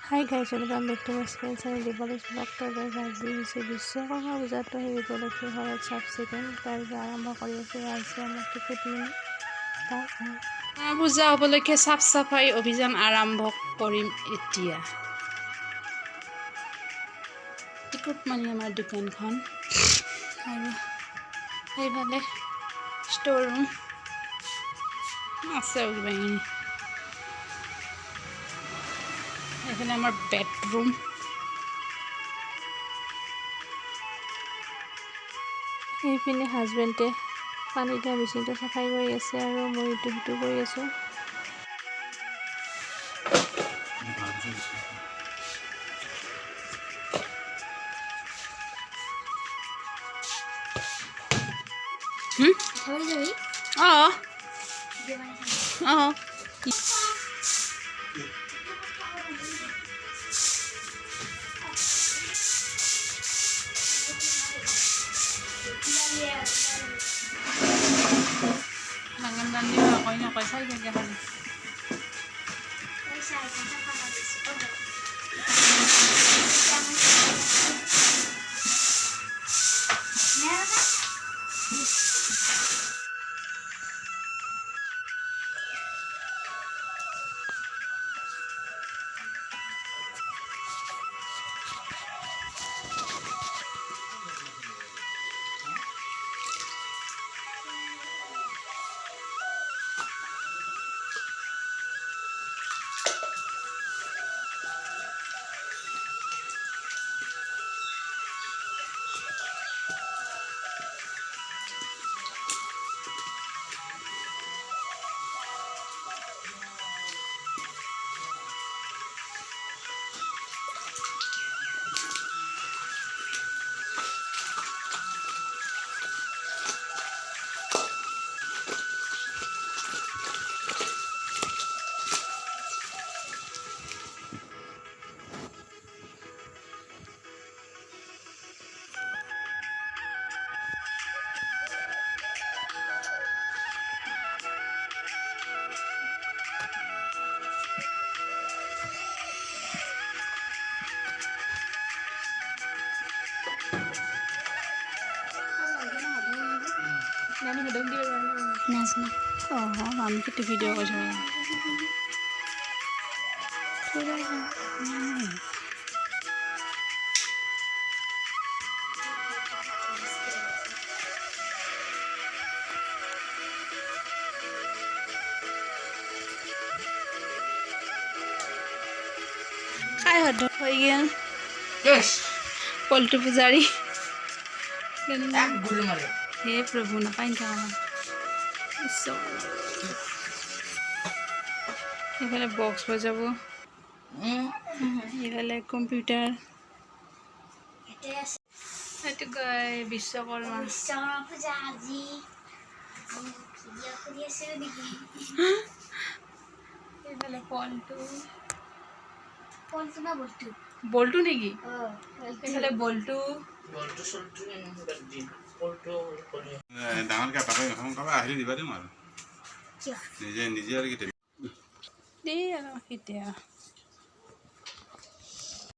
High guys, welcome back to my channel দিবালিছ blog. তো guys আজি হৈছে বিশ্বকৰ্মা পূজাটো সেই উপলক্ষে ঘৰত চাফ চিকুণ কাৰ্য আৰম্ভ কৰি আছে। আজি আমাৰ টিকেটমিনি পূজা উপলক্ষে চাফ চাফাই অভিযান আৰম্ভ কৰিম এতিয়া। টিকুটমণি আমাৰ দোকানখন আৰু সেইফালে ষ্ট'ৰ ৰুম আছে কিবাকিনি। এইফালে আমাৰ বেডৰুম। এইপিনে হাজবেণ্ডে পানী দিয়া মেচিনটো চাফাই কৰি আছে আৰু মই ইটো সিটো কৰি আছোঁ। অঁ অঁ ডাঙৰ দান দিব নকয় নকয় চাই থাকে খালি। আমি কিন্তু ভিডিঅ' কৰিছোঁ। খাই হদ হৈ গেল পল্টু পূজাৰী। হে প্ৰভু নাপাই এইফালে বক্স বজাব, এইফালে কম্পিউটাৰ। সেইটো বিশ্বকৰ্মা পূজা আজি এইফালে বল্টু নেকি? এইফালে বল্টু ডাঙৰকে পাতল এখন কাবা আহিলে দিবা দিম আৰু নিজে নিজে আৰু দেই আৰু কেতিয়া